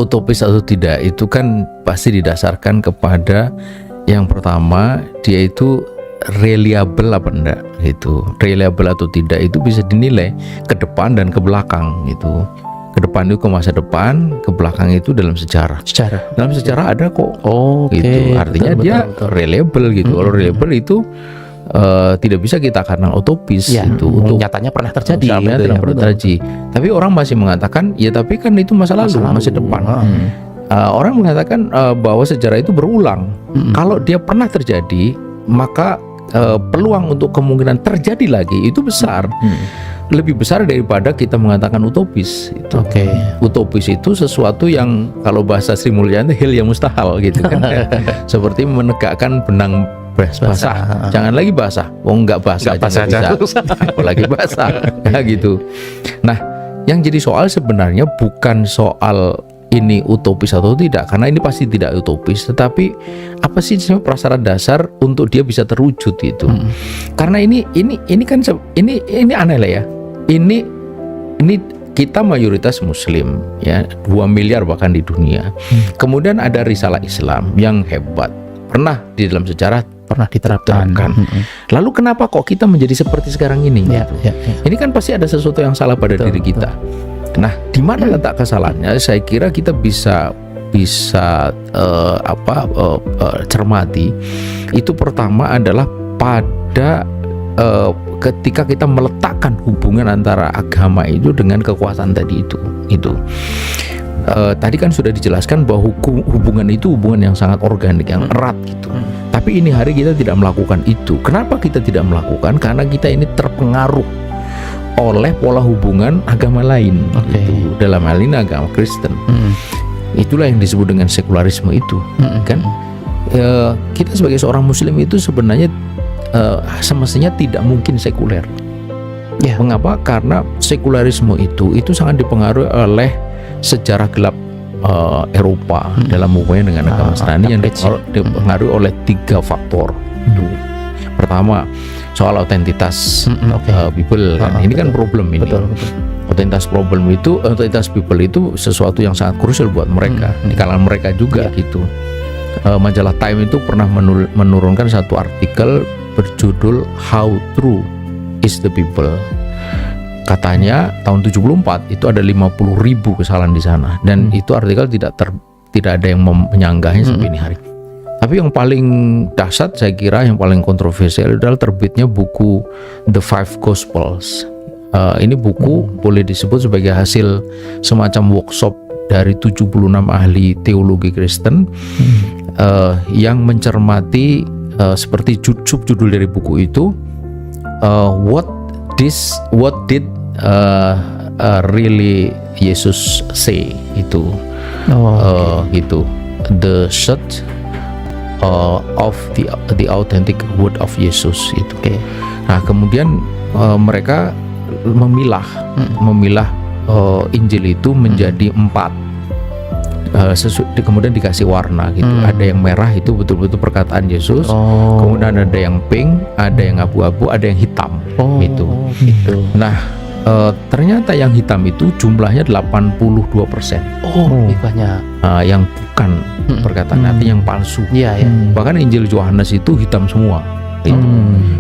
utopis atau tidak itu kan pasti didasarkan kepada yang pertama, dia itu reliable apa enggak gitu. Reliable atau tidak itu bisa dinilai ke depan dan ke belakang gitu. Ke depan itu ke masa depan, ke belakang itu dalam sejarah. Dalam sejarah ada kok. Gitu. Artinya betul, dia reliable gitu. Kalau reliable itu tidak bisa kita katakan utopis itu. Nyatanya pernah terjadi. Pernah terjadi. Tapi orang masih mengatakan ya tapi kan itu masa lalu, masa depan. Orang mengatakan bahwa sejarah itu berulang. Kalau dia pernah terjadi, maka peluang untuk kemungkinan terjadi lagi itu besar. Lebih besar daripada kita mengatakan utopis itu. Utopis itu sesuatu yang kalau bahasa Sri Mulyani hal yang mustahil gitu kan. Seperti menegakkan benang basah. Jangan lagi basah. Enggak basah aja bisa. Apalagi basah. Gitu. Nah, yang jadi soal sebenarnya bukan soal ini utopis atau tidak, karena ini pasti tidak utopis, tetapi apa sih sebenarnya prasyarat dasar untuk dia bisa terwujud itu. Karena ini kan ini aneh lah ya. Ini kita mayoritas muslim ya, 2 miliar bahkan di dunia. Kemudian ada risalah Islam yang hebat, pernah di dalam sejarah pernah diterapkan. Lalu kenapa kok kita menjadi seperti sekarang ini? Ini kan pasti ada sesuatu yang salah pada diri kita. Nah, di mana letak kesalahannya? Saya kira kita bisa cermati. Itu pertama adalah pada ketika kita meletakkan hubungan antara agama itu dengan kekuasaan tadi itu. Tadi kan sudah dijelaskan bahwa hubungan itu hubungan yang sangat organik, yang erat gitu. Tapi ini hari kita tidak melakukan itu. Kenapa kita tidak melakukan? Karena kita ini terpengaruh oleh pola hubungan agama lain gitu. Dalam hal ini agama Kristen. Itulah yang disebut dengan sekularisme itu kan. Kita sebagai seorang muslim itu sebenarnya semestinya tidak mungkin sekuler. Mengapa? Karena sekularisme itu sangat dipengaruhi oleh sejarah gelap Eropa dalam hubungannya dengan agama Nasrani yang dipengaruhi oleh 3 faktor. Pertama, soal otentitas people kan. Ini kan problem ini. Otentitas people itu sesuatu yang sangat krusial buat mereka, di kalangan mereka juga gitu. Majalah Time itu pernah menurunkan satu artikel berjudul How True is the People. Katanya tahun 74 itu ada 50.000 kesalahan di sana, dan itu artikel tidak ada yang menyanggahnya sampai ini hari. Tapi yang paling dahsyat saya kira, yang paling kontroversial adalah terbitnya buku The Five Gospels. Ini buku boleh disebut sebagai hasil semacam workshop dari 76 ahli teologi Kristen yang mencermati seperti subjudul dari buku itu, what did really Yesus say itu. Gitu. The search of the authentic word of Yesus itu. Nah, kemudian mereka memilah Injil itu menjadi 4. Kemudian dikasih warna gitu. Ada yang merah itu betul-betul perkataan Yesus. Kemudian ada yang pink, ada yang abu-abu, ada yang hitam gitu. Nah, ternyata yang hitam itu jumlahnya 82%. Banyak. Yang bukan perkataan artinya yang palsu. Bahkan Injil Yohanes itu hitam semua.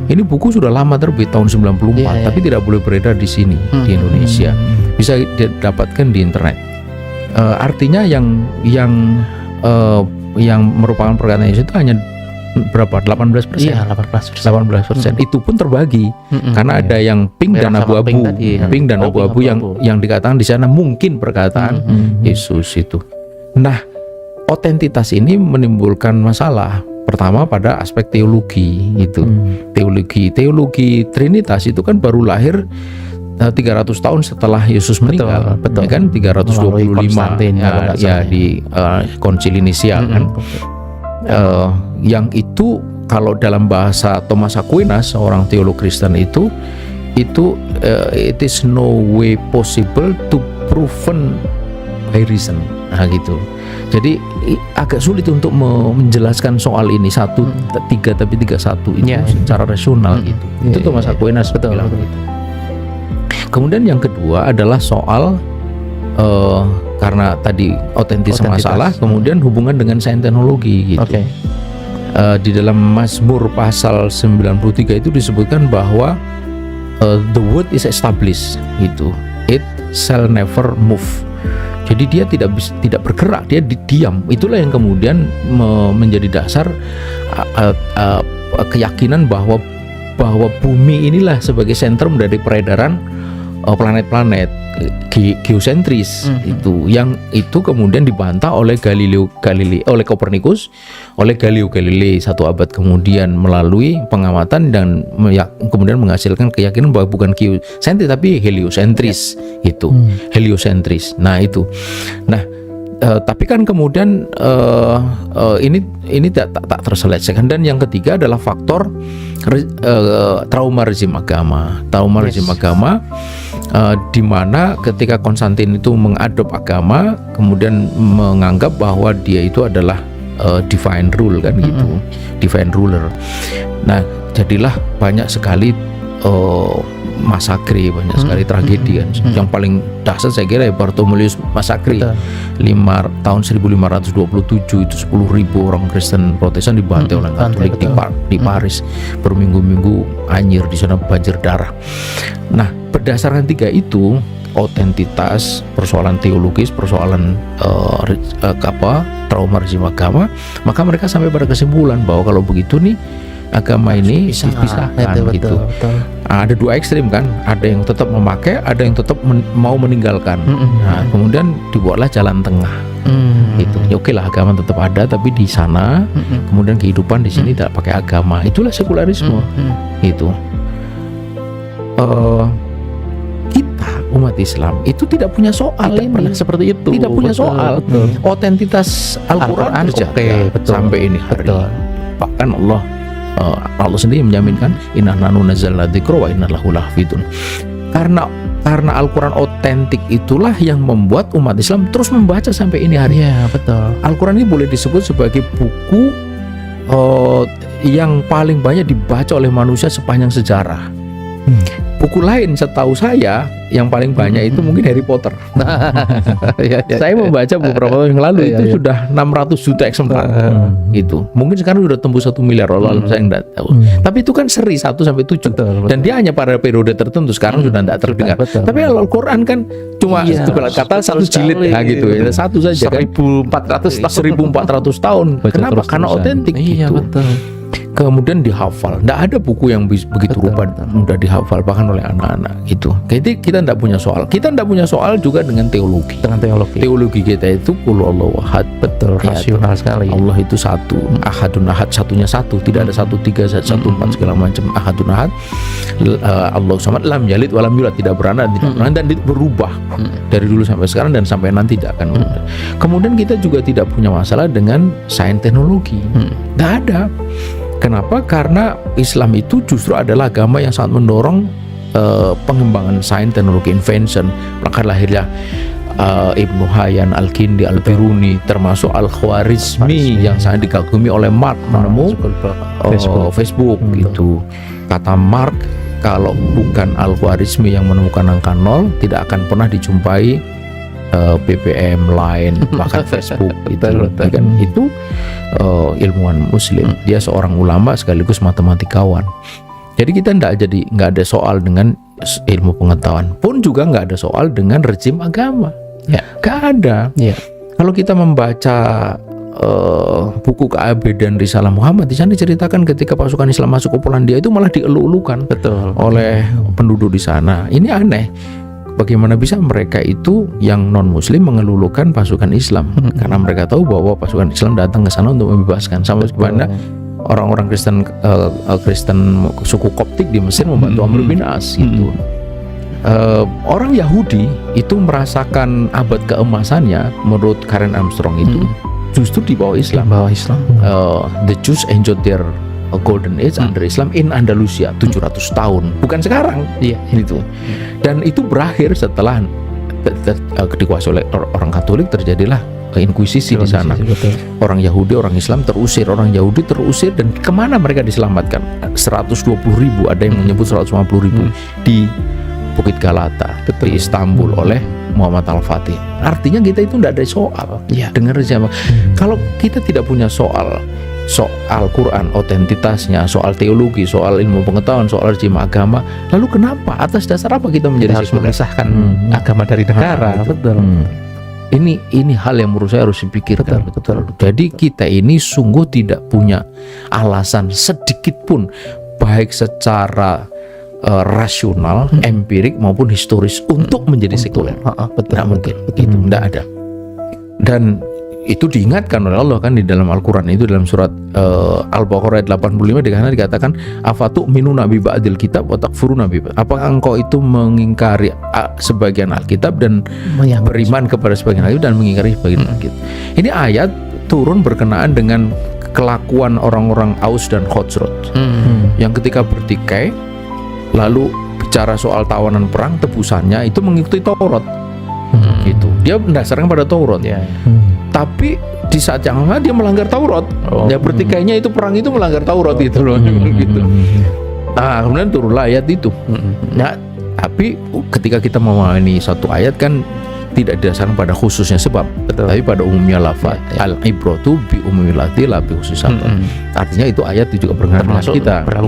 Ini buku sudah lama terbit tahun 94, tapi tidak boleh beredar di sini di Indonesia. Bisa didapatkan di internet. Artinya yang merupakan perkataan Yesus itu hanya berapa? 18%. 18%. Itu pun terbagi karena ada yang pink dan abu-abu. Pink dan abu-abu yang dikatakan di sana mungkin perkataan Yesus itu. Nah, otentitas ini menimbulkan masalah. Pertama pada aspek teologi itu. Teologi Trinitas itu kan baru lahir 300 tahun setelah Yesus meninggal. Betul. Ya kan 325 di Konsili Nisia kan. Yang itu kalau dalam bahasa Thomas Aquinas, seorang teolog Kristen itu it is no way possible to proven by reason. Nah gitu. Jadi agak sulit untuk menjelaskan soal ini 1, 3 tapi 31 itu secara rasional gitu. Itu Thomas Aquinas bilang gitu. Kemudian yang kedua adalah soal karena tadi otentis Otentitas. masalah, kemudian hubungan dengan sains teknologi gitu. Oke. Di dalam Mazmur pasal 93 itu disebutkan bahwa the word is established gitu. It shall never move. Jadi dia tidak bergerak, dia diam. Itulah yang kemudian menjadi dasar keyakinan bahwa bumi inilah sebagai sentrum dari peredaran planet-planet geosentris itu, yang itu kemudian dibantah oleh oleh Kopernikus, oleh Galileo Galilei 1 abad kemudian melalui pengamatan dan kemudian menghasilkan keyakinan bahwa bukan geosentris tapi heliosentris itu, heliosentris. Nah itu, tapi kan kemudian ini tak terselesaikan. Dan yang ketiga adalah faktor trauma rezim agama. Rezim agama di mana ketika Konstantin itu mengadop agama, kemudian menganggap bahwa dia itu adalah divine rule kan gitu, divine ruler. Nah, jadilah banyak sekali masakre, banyak sekali tragedi kan. Yang paling dahsyat saya kira ya Bartholomeus Massacre, tahun 1527 itu 10.000 orang Kristen Protestan dibantai oleh Katolik di Paris, berminggu-minggu anyir di sana, banjir darah. Nah, berdasarkan 3 itu, otentitas, persoalan teologis, persoalan trauma rezim agama, maka mereka sampai pada kesimpulan bahwa kalau begitu nih agama ini dipisahkan gitu. Ada 2 ekstrim kan, ada yang tetap memakai, ada yang tetap mau meninggalkan. Nah, kemudian dibuatlah jalan tengah. Gitu. Ya oke lah, agama tetap ada, tapi di sana kemudian kehidupan di sini tidak pakai agama. Itulah sekularisme. Gitu. Kita umat Islam itu tidak punya soal Tidak pernah seperti itu. Tidak punya soal. Otentitas Al-Quran terjaga sampai ini hari. Bahkan Allah sendiri menjaminkan inna nahnu nazzalna dzikra wa inna lahu lahafidun. Karena Al-Quran otentik itulah yang membuat umat Islam terus membaca sampai ini hari. Iya, betul. Al-Quran ini boleh disebut sebagai buku yang paling banyak dibaca oleh manusia sepanjang sejarah. Buku lain setahu saya yang paling banyak itu mungkin Harry Potter. Saya membaca beberapa tahun yang lalu itu sudah 600 juta eksemplar. Gitu. Mungkin sekarang sudah tembus 1 miliar, Allah saya enggak tahu. Tapi itu kan seri 1 sampai 7. Dan dia hanya pada periode tertentu, sekarang sudah tidak terdengar. Tapi Al-Quran kan cuma kata 1 jilid gitu ya. Satu saja kan 1400 tahun. Kenapa? Karena otentik gitu. Kemudian dihafal. Tidak ada buku yang begitu rupa mudah dihafal, bahkan oleh anak-anak gitu. Jadi kita tidak punya soal. Kita tidak punya soal juga dengan teologi. Teologi kita itu qul Allahu ahad. Betul, rasional sekali. Allah itu satu, ahadun ahad, satunya satu, tidak ada 1, 3, 1, 4 segala macam. Ahadun ahad, Allahu samad, lam yalid walam yulad, tidak beranak, dan itu berubah dari dulu sampai sekarang dan sampai nanti tidak akan berubah. Kemudian kita juga tidak punya masalah dengan sains teknologi. Tidak ada. Kenapa? Karena Islam itu justru adalah agama yang sangat mendorong pengembangan sains, teknologi, invention. Maka lahirnya Ibnu Hayyan, Al-Kindi, Al-Biruni, termasuk Al-Khwarizmi yang sangat dikagumi oleh Mark, menemu Facebook gitu. Kata Mark, kalau bukan Al-Khwarizmi yang menemukan angka 0, tidak akan pernah dijumpai BBM, Line, bahkan Facebook gitu. Kan itu ilmuwan Muslim, dia seorang ulama sekaligus matematikawan. Jadi kita nggak ada soal dengan ilmu pengetahuan, pun juga nggak ada soal dengan rezim agama. Nggak ada. Kalau kita membaca buku KAB dan Risalah Muhammad, di sana diceritakan ketika pasukan Islam masuk ke Polandia itu malah dielu-elukan oleh penduduk di sana. Ini aneh. Bagaimana bisa mereka itu yang non-Muslim mengelulukan pasukan Islam? Karena mereka tahu bahwa pasukan Islam datang ke sana untuk membebaskan. Sama seperti orang-orang Kristen suku Koptik di Mesir membantu Amr bin As gitu. Orang Yahudi itu merasakan abad keemasannya menurut Karen Armstrong itu justru di bawah Islam. The Jews enjoyed their golden age under Islam in Andalusia 700 tahun, bukan sekarang. Gitu. Dan itu berakhir setelah dikuasai oleh orang Katolik, terjadilah inkuisisi di sana. Orang Yahudi, orang Islam terusir, orang Yahudi terusir, dan kemana mereka diselamatkan? 120.000, ada yang menyebut 150.000 di Bukit Galata di Istanbul oleh Muhammad Al-Fatih. Artinya kita itu tidak ada soal. Iya. Dengar siapa? Kalau kita tidak punya soal Quran, otentitasnya, soal teologi, soal ilmu pengetahuan, soal regime agama, lalu kenapa? Atas dasar apa kita menjadi Harus sekuler? memisahkan agama dari negara. Betul. Ini hal yang menurut saya harus dipikirkan. Betul. Jadi kita ini sungguh tidak punya alasan sedikit pun, baik secara rasional, empirik maupun historis untuk menjadi sekuler. Betul. Tidak mungkin, itu tidak ada. Dan itu diingatkan oleh Allah kan di dalam Al-Quran itu, dalam surat Al-Baqarah ayat 85 dikatakan afatu minu nabi ba'dil kitab wa takfuru nabi. Apakah engkau itu mengingkari sebagian Alkitab dan beriman kepada sebagian Alkitab dan mengingkari sebagian Alkitab. Ini ayat turun berkenaan dengan kelakuan orang-orang Aus dan Khazraj yang ketika bertikai lalu bicara soal tawanan perang, tebusannya itu mengikuti Taurat. Gitu. Dia mendasarkan pada Taurat. Tapi di saat yang sama dia melanggar Taurat. Ya bertikainya itu, perang itu melanggar Taurat gitu loh. Gitu. Nah, kemudian turunlah ayat itu. Nah, tapi ketika kita memahami satu ayat kan tidak didasarkan pada khususnya sebab, tapi pada umumnya lafaz. Al-ibratu bi umumil lafzi la bi khusus sabab. Artinya itu ayat itu juga berlaku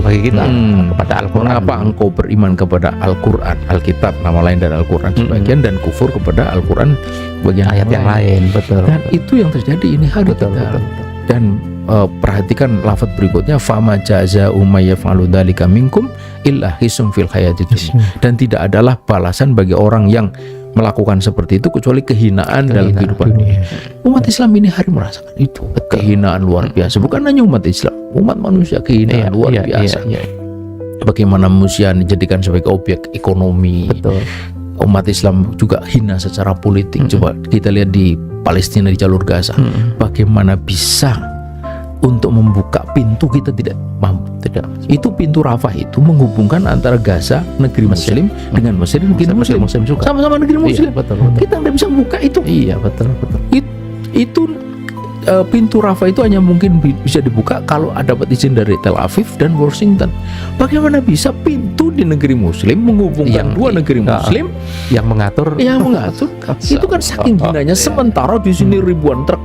bagi kita kepada Al-Quran. Mengapa engkau beriman kepada Al-Quran, Alkitab nama lain dari Al-Quran sebagian, dan kufur kepada Al-Quran bagian ayat yang lain. Betul. Dan itu yang terjadi ini hari Betul. Dan perhatikan lafaz berikutnya, fama jazaa'u may yaf'alu dzalika minkum illa hisum fil hayatid dunya. Dan tidak adalah balasan bagi orang yang melakukan seperti itu kecuali kehinaan dalam kehidupan dunia. Umat Islam ini hari merasakan itu. Kehinaan luar biasa. Bukan hanya umat Islam, umat manusia kehinaan luar biasa. Bagaimana manusia dijadikan sebagai objek ekonomi. Betul. Umat Islam juga hina secara politik. Coba kita lihat di Palestina, di jalur Gaza. Bagaimana bisa untuk membuka pintu, kita tidak mampu. Itu pintu Rafah itu menghubungkan antara Gaza, negeri Muslim, dengan Mesir, negeri Muslim juga. Sama-sama negeri Muslim. Betul. Kita tidak bisa buka itu. Iya, betul. Itu pintu Rafah itu hanya mungkin bisa dibuka kalau dapat izin dari Tel Aviv dan Washington. Bagaimana bisa pintu di negeri Muslim menghubungkan dua negeri Muslim yang mengatur? Itu kan saking hinanya. Sementara di sini ribuan truk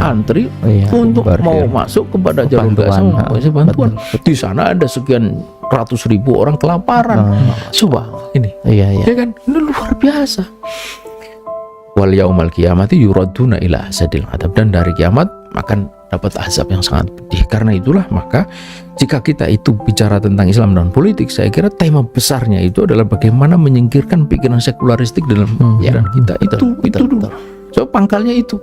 antri untuk mau masuk kepada jalur Gaza, mau bantuan. Di sana ada sekian ratus ribu orang kelaparan. Coba ini, ya kan, ini luar biasa. Wal yaumal qiyamati yuraduna ila asadil adab, dan dari kiamat akan dapat azab yang sangat pedih. Karena itulah maka jika kita itu bicara tentang Islam dan politik, saya kira tema besarnya itu adalah bagaimana menyingkirkan pikiran sekularistik dalam pikiran kita. Itu dulu. So pangkalnya itu.